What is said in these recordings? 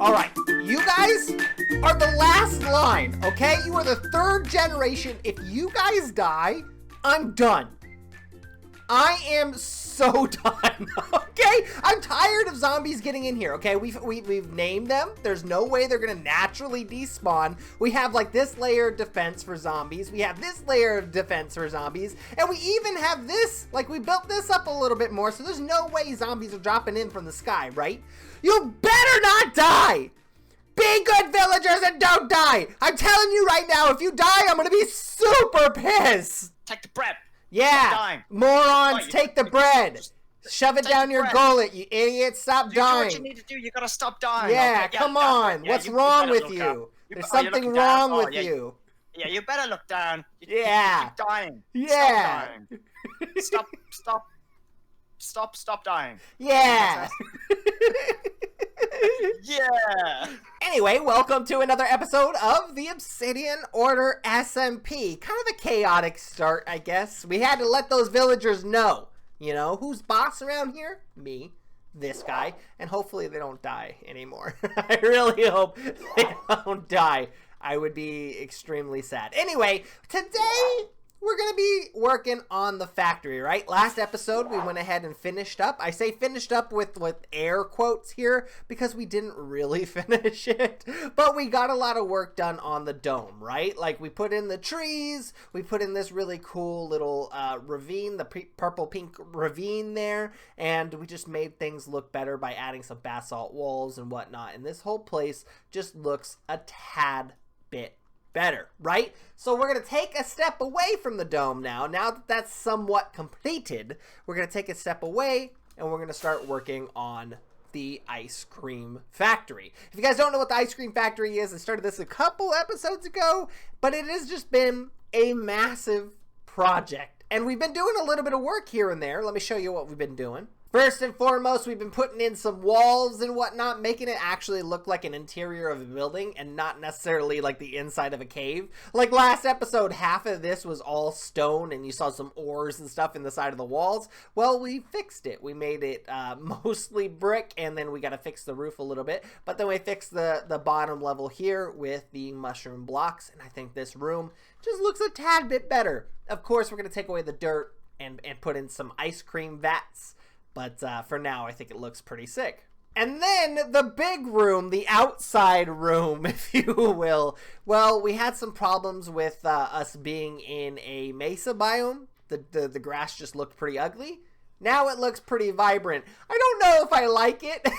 All right, you guys are the last line, okay? You are the third generation. If you guys die, I'm done. I am so done, okay? I'm tired of zombies getting in here, okay? We've named them. There's no way they're gonna naturally despawn. We have like this layer of defense for zombies. We have this layer of defense for zombies. And we even have this, like we built this up a little bit more, so there's no way zombies are dropping in from the sky, right? You better not die! Be good villagers and don't die! I'm telling you right now, if you die, I'm gonna be super pissed! Take the bread! Yeah, morons, take the bread. Shove it down your gullet, you idiot. Stop dying. Do what you need to do. You gotta stop dying. Yeah, okay, come on. What's wrong with you? There's something wrong with you. Yeah, you better look down. You keep dying. Yeah. Stop dying. Stop dying. Yeah. Yeah. Anyway, welcome to another episode of the Obsidian Order SMP. Kind of a chaotic start, I guess. We had to let those villagers know, you know, who's boss around here? Me, this guy, and hopefully they don't die anymore. I really hope they don't die. I would be extremely sad. Anyway, today we're going to be working on the factory, right? Last episode, we went ahead and finished up. I say finished up with air quotes here because we didn't really finish it. But we got a lot of work done on the dome, right? Like we put in the trees. We put in this really cool little ravine, the purple-pink ravine there. And we just made things look better by adding some basalt walls and whatnot. And this whole place just looks a tad bit better, right? So we're going to take a step away from the dome now. Now that that's somewhat completed, we're going to take a step away and we're going to start working on the ice cream factory. If you guys don't know what the ice cream factory is, I started this a couple episodes ago, but it has just been a massive project. And we've been doing a little bit of work here and there. Let me show you what we've been doing. First and foremost, we've been putting in some walls and whatnot, making it actually look like an interior of a building and not necessarily like the inside of a cave. Like last episode, half of this was all stone and you saw some ores and stuff in the side of the walls. Well, we fixed it. We made it mostly brick, and then we got to fix the roof a little bit. But then we fixed the bottom level here with the mushroom blocks, and I think this room just looks a tad bit better. Of course, we're going to take away the dirt and put in some ice cream vats. But for now, I think it looks pretty sick. And then the big room, the outside room, if you will. Well, we had some problems with us being in a mesa biome. The grass just looked pretty ugly. Now it looks pretty vibrant. I don't know if I like it, but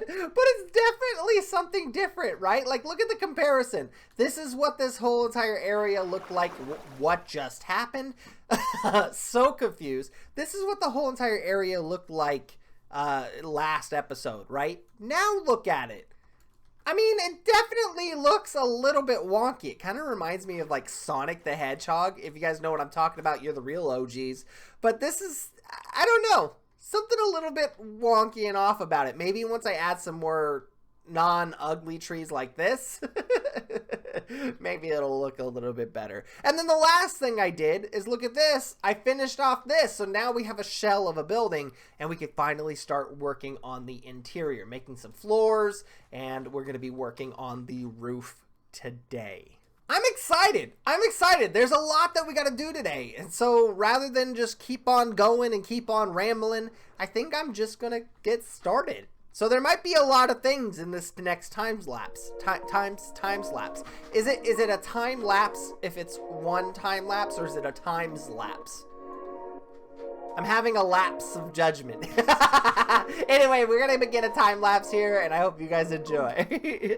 it's definitely something different, right? Like, look at the comparison. This is what this whole entire area looked like. What just happened? So confused. This is what the whole entire area looked like last episode, right? Now look at it. I mean, it definitely looks a little bit wonky. It kind of reminds me of like Sonic the Hedgehog. If you guys know what I'm talking about, you're the real OGs. But this is, I don't know, something a little bit wonky and off about it. Maybe once I add some more non-ugly trees like this, maybe it'll look a little bit better. And then the last thing I did is look at this. I finished off this, so now we have a shell of a building, and we can finally start working on the interior, making some floors, and we're going to be working on the roof today. I'm excited. There's a lot that we got to do today. And so rather than just keep on going and keep on rambling, I think I'm just going to get started. So there might be a lot of things in this next time lapse. Is it a time lapse if it's one time lapse, or is it a times lapse? I'm having a lapse of judgment. Anyway, we're going to begin a time lapse here, and I hope you guys enjoy.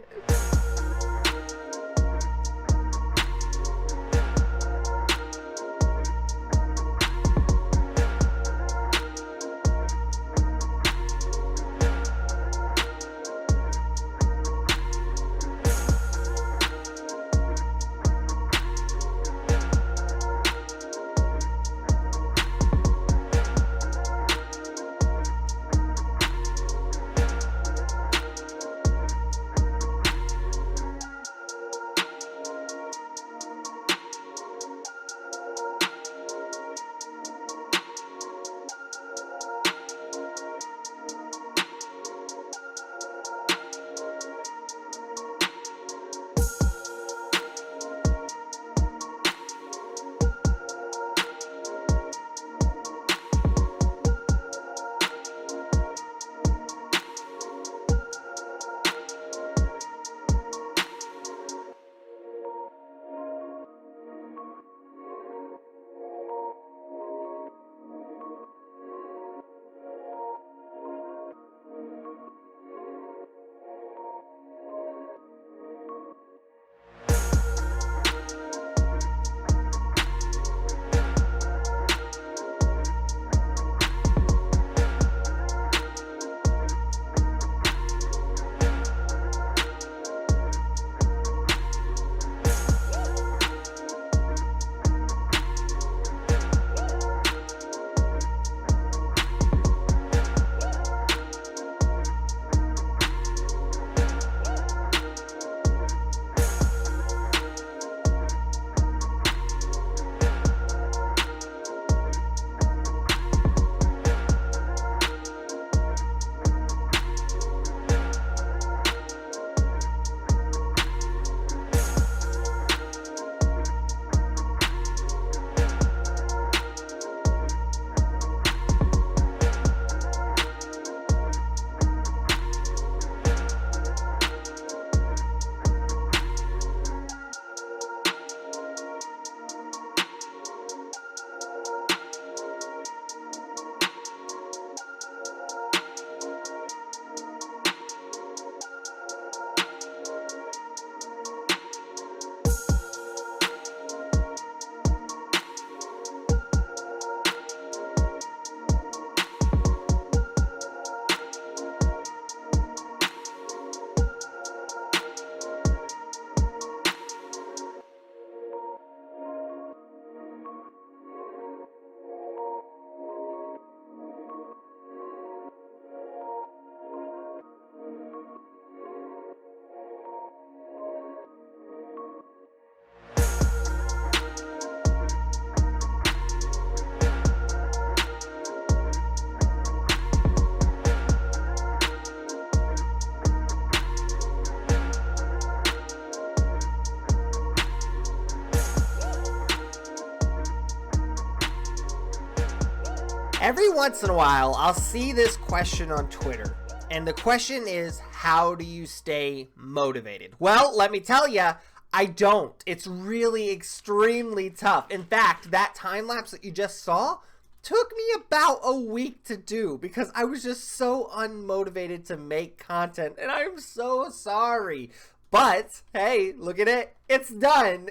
Every once in a while, I'll see this question on Twitter. And the question is, how do you stay motivated? Well, let me tell you, I don't. It's really extremely tough. In fact, that time lapse that you just saw took me about a week to do because I was just so unmotivated to make content, and I'm so sorry. But, hey, look at it. It's done.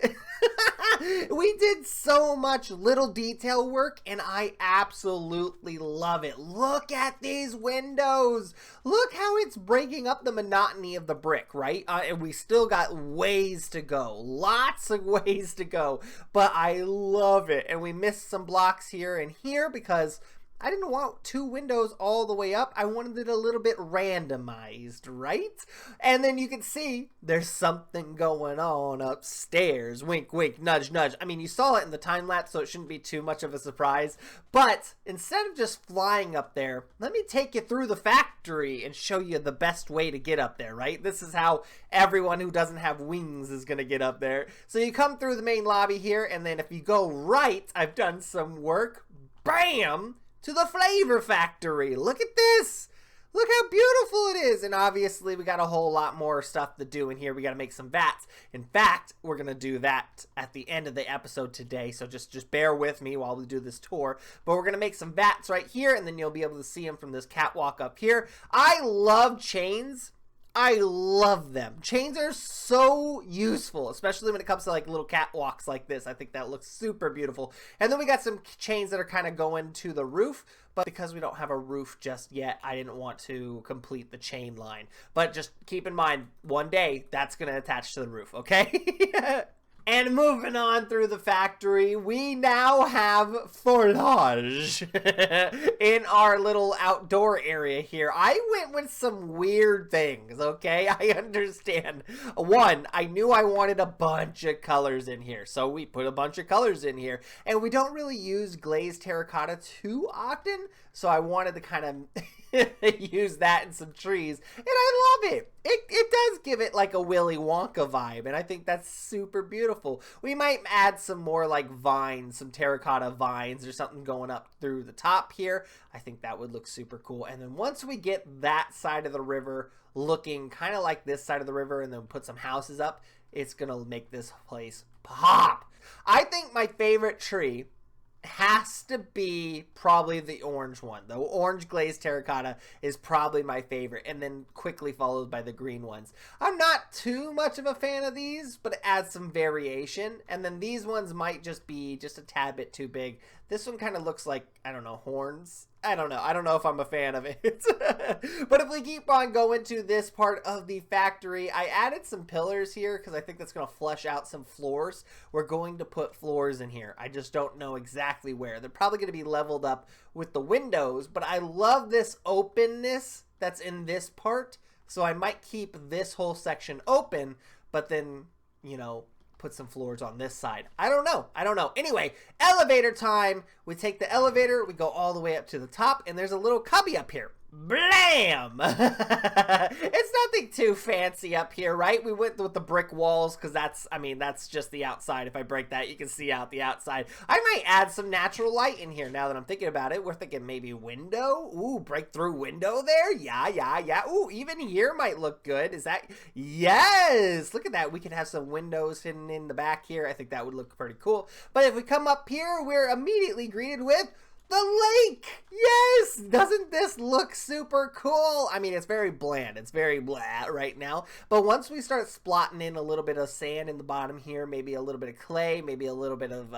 We did so much little detail work, and I absolutely love it. Look at these windows. Look how it's breaking up the monotony of the brick, right? And we still got ways to go. Lots of ways to go. But I love it. And we missed some blocks here and here because I didn't want two windows all the way up. I wanted it a little bit randomized, right? And then you can see there's something going on upstairs. Wink, wink, nudge, nudge. I mean, you saw it in the time lapse, so it shouldn't be too much of a surprise. But instead of just flying up there, let me take you through the factory and show you the best way to get up there, right? This is how everyone who doesn't have wings is going to get up there. So you come through the main lobby here, and then if you go right, I've done some work. Bam! To the flavor factory. Look at this. Look how beautiful it is. And obviously we got a whole lot more stuff to do in here. We got to make some vats. In fact, we're going to do that at the end of the episode today. So just bear with me while we do this tour. But we're going to make some vats right here, and then you'll be able to see them from this catwalk up here. I love chains. I love them. Chains are so useful, especially when it comes to like little catwalks like this. I think that looks super beautiful. And then we got some chains that are kind of going to the roof, but because we don't have a roof just yet, I didn't want to complete the chain line. But just keep in mind, one day that's going to attach to the roof, okay? And moving on through the factory, we now have foliage in our little outdoor area here. I went with some weird things, okay? I understand. One, I knew I wanted a bunch of colors in here, so we put a bunch of colors in here. And we don't really use glazed terracotta too often, so I wanted to kind of use that in some trees, and I love it. It does give it like a Willy Wonka vibe, and I think that's super beautiful. We might add some more like vines, some terracotta vines or something going up through the top here. I think that would look super cool. And then once we get that side of the river looking kind of like this side of the river, and then put some houses up, it's gonna make this place pop. I think my favorite tree has to be probably the orange one. The orange glazed terracotta is probably my favorite, and then quickly followed by the green ones. I'm not too much of a fan of these, but it adds some variation. And then these ones might just be just a tad bit too big. This one kind of looks like, I don't know, horns. I don't know if I'm a fan of it. But if we keep on going to this part of the factory, I added some pillars here because I think that's going to flesh out some floors. We're going to put floors in here. I just don't know exactly where. They're probably going to be leveled up with the windows, but I love this openness that's in this part. So I might keep this whole section open, but then, you know, put some floors on this side. I don't know. Anyway, elevator time. We take the elevator, we go all the way up to the top, and there's a little cubby up here. Blam! It's nothing too fancy up here, right? We went with the brick walls because that's just the outside. If I break that, you can see out the outside. I might add some natural light in here now that I'm thinking about it. We're thinking maybe window. Ooh, breakthrough window there. Yeah. Ooh, even here might look good. Is that? Yes! Look at that. We could have some windows hidden in the back here. I think that would look pretty cool. But if we come up here, we're immediately greeted with the lake! Yes! Doesn't this look super cool? I mean, it's very bland. It's very blah right now. But once we start splotting in a little bit of sand in the bottom here, maybe a little bit of clay, maybe a little bit of,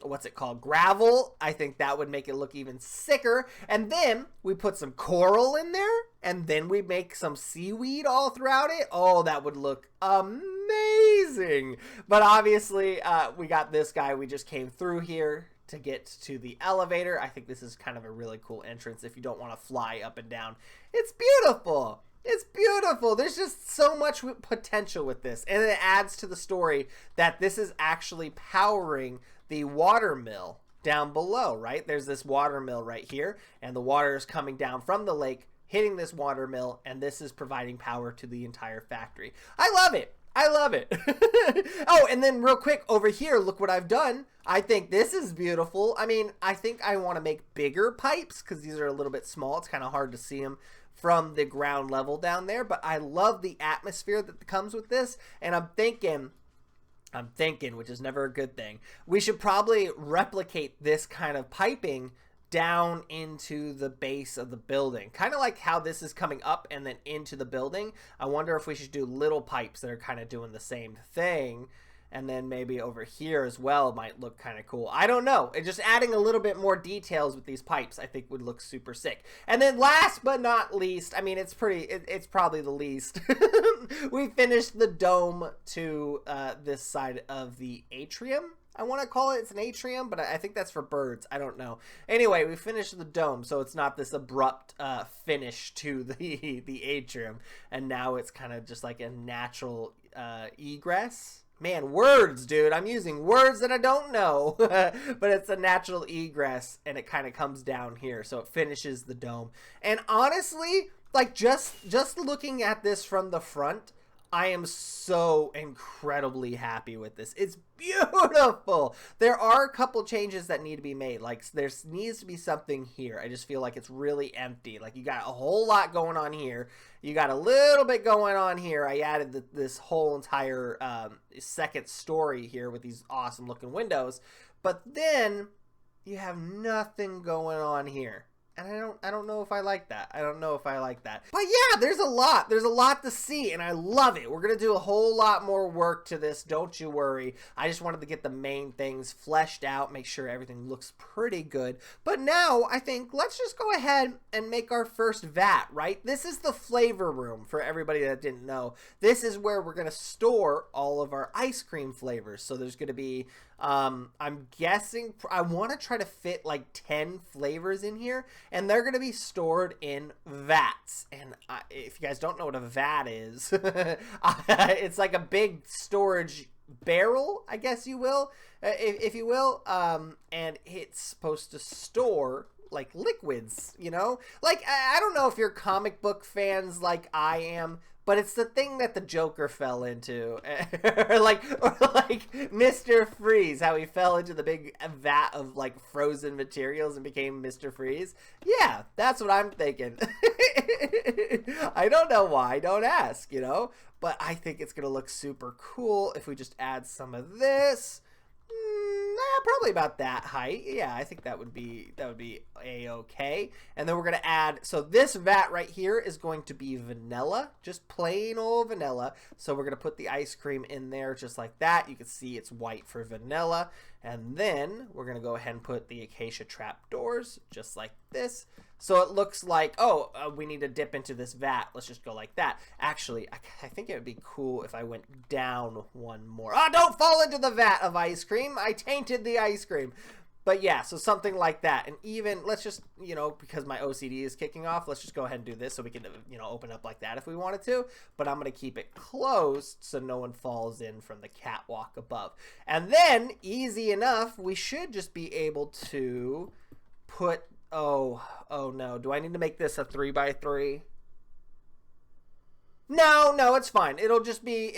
what's it called? Gravel. I think that would make it look even sicker. And then we put some coral in there, and then we make some seaweed all throughout it. Oh, that would look amazing. But obviously, we got this guy. We just came through here to get to the elevator. I think this is kind of a really cool entrance if you don't want to fly up and down. It's beautiful. It's beautiful. There's just so much potential with this. And it adds to the story that this is actually powering the water mill down below, right? There's this water mill right here, and the water is coming down from the lake, hitting this water mill, and this is providing power to the entire factory. I love it. I love it. Oh, and then real quick over here, look what I've done. I think this is beautiful. I mean, I think I want to make bigger pipes because these are a little bit small. It's kind of hard to see them from the ground level down there, but I love the atmosphere that comes with this. And I'm thinking, which is never a good thing, we should probably replicate this kind of piping down into the base of the building, kind of like how this is coming up and then into the building. I wonder if we should do little pipes that are kind of doing the same thing, and then maybe over here as well might look kind of cool. I don't know. And just adding a little bit more details with these pipes I think would look super sick. And then last but not least, I mean, it's probably the least, we finished the dome to this side of the atrium. I want to call it, it's an atrium, but I think that's for birds. I don't know. Anyway, we finished the dome, so it's not this abrupt finish to the atrium. And now it's kind of just like a natural egress. Man, words, dude. I'm using words that I don't know. But it's a natural egress, and it kind of comes down here, so it finishes the dome. And honestly, like just looking at this from the front, I am so incredibly happy with this. It's beautiful. There are a couple changes that need to be made. Like there needs to be something here. I just feel like it's really empty. Like you got a whole lot going on here. You got a little bit going on here. I added this whole entire second story here with these awesome looking windows. But then you have nothing going on here. And I don't know if I like that. I don't know if I like that. But yeah, there's a lot. There's a lot to see, and I love it. We're going to do a whole lot more work to this. Don't you worry. I just wanted to get the main things fleshed out, make sure everything looks pretty good. But now, I think, let's just go ahead and make our first vat, right? This is the flavor room for everybody that didn't know. This is where we're going to store all of our ice cream flavors. So there's going to be... I'm guessing I want to try to fit like 10 flavors in here, and they're going to be stored in vats. And if you guys don't know what a vat is, it's like a big storage barrel, I guess you will, if you will, and it's supposed to store like liquids, you know, like I don't know if you're comic book fans like I am, but it's the thing that the Joker fell into. or like Mr. Freeze, how he fell into the big vat of like frozen materials and became Mr. Freeze. Yeah, that's what I'm thinking. I don't know why, don't ask, you know, but I think it's gonna look super cool if we just add some of this. Probably about that height. Yeah, I think that would be a-okay. And then we're gonna add, so this vat right here is going to be vanilla, just plain old vanilla. So we're gonna put the ice cream in there just like that. You can see it's white for vanilla. And then we're gonna go ahead and put the acacia trapdoors just like this. So it looks like, oh, we need to dip into this vat. Let's just go like that. Actually, I think it would be cool if I went down one more. Oh, don't fall into the vat of ice cream. I tainted the ice cream. But yeah, so something like that. And even, let's just, you know, because my OCD is kicking off, let's just go ahead and do this so we can, you know, open up like that if we wanted to. But I'm going to keep it closed so no one falls in from the catwalk above. And then, easy enough, we should just be able to put... Oh no. Do I need to make this a 3x3? No, it's fine. It'll just be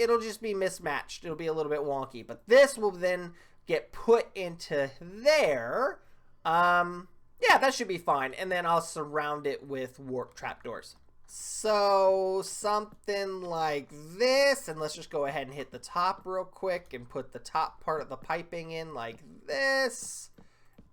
mismatched. It'll be a little bit wonky. But this will then get put into there. Yeah, that should be fine. And then I'll surround it with warp trapdoors. So something like this. And let's just go ahead and hit the top real quick and put the top part of the piping in like this.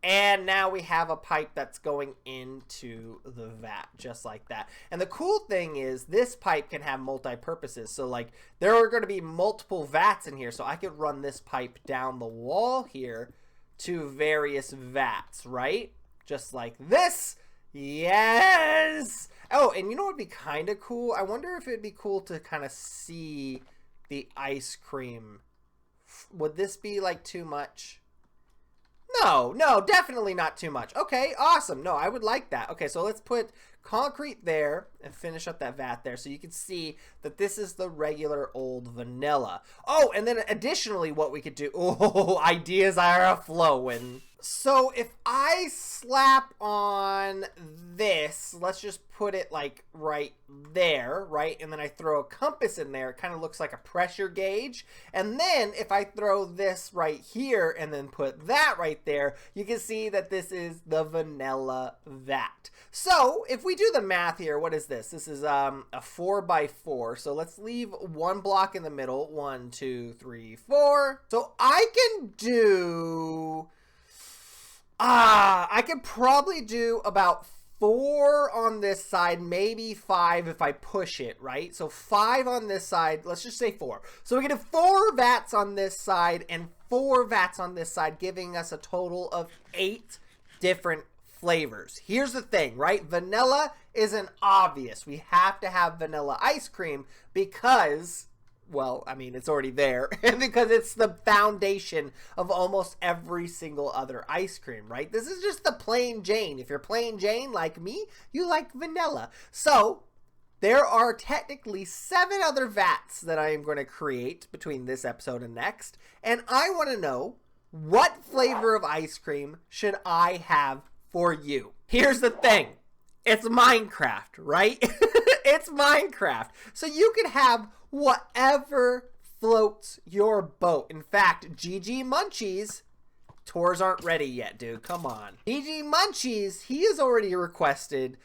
And now we have a pipe that's going into the vat, just like that. And the cool thing is this pipe can have multi-purposes. So, like, there are going to be multiple vats in here. So I could run this pipe down the wall here to various vats, right? Just like this. Yes! Oh, and you know what would be kind of cool? I wonder if it would be cool to kind of see the ice cream. Would this be, like, too much? No, definitely not too much. Okay, awesome. No, I would like that. Okay, so let's put concrete there and finish up that vat there so you can see that this is the regular old vanilla. Oh, and then additionally what we could do, oh, ideas are a-flowing. So if I slap on this, let's just put it like right there, right? And then I throw a compass in there, it kind of looks like a pressure gauge. And then if I throw this right here and then put that right there, you can see that this is the vanilla vat. So if we do the math here, what is this? This is a 4x4. So let's leave one block in the middle. 1, 2, 3, 4. So I can do... I could probably do about 4 on this side, maybe 5 if I push it, right? So 5 on this side, let's just say 4. So we can do 4 vats on this side and 4 vats on this side, giving us a total of 8 different flavors. Here's the thing, right? Vanilla isn't obvious. We have to have vanilla ice cream because... well, I mean, it's already there, and because it's the foundation of almost every single other ice cream, right? This is just the plain Jane. If you're plain Jane like me, you like vanilla. So there are technically 7 other vats that I am going to create between this episode and next, and I want to know, what flavor of ice cream should I have for you? Here's the thing. It's Minecraft, right? It's Minecraft. So you can have whatever floats your boat. In fact, GG Munchies, tours aren't ready yet, dude. Come on. GG Munchies, he has already requested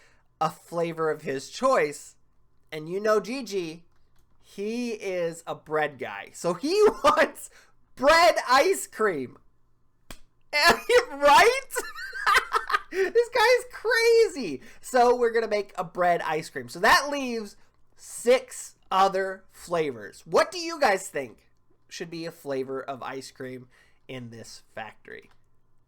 a flavor of his choice. And you know GG, he is a bread guy. So he wants bread ice cream. Right? This guy's crazy. So we're going to make a bread ice cream. So that leaves 6 other flavors. What do you guys think should be a flavor of ice cream in this factory?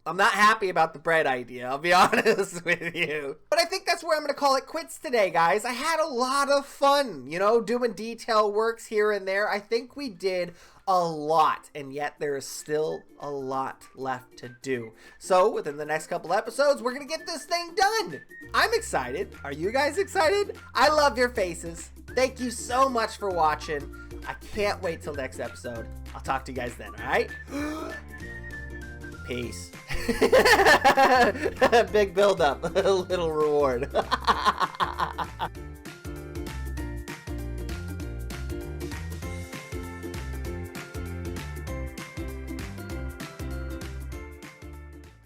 I'm not happy about the bread idea, I'll be honest with you. But I think that's where I'm going to call it quits today, guys. I had a lot of fun, you know, doing detail works here and there. I think we did a lot, and yet there is still a lot left to do. So within the next couple episodes, we're going to get this thing done. I'm excited. Are you guys excited? I love your faces. Thank you so much for watching. I can't wait till next episode. I'll talk to you guys then, all right? Peace. Big build up, little reward.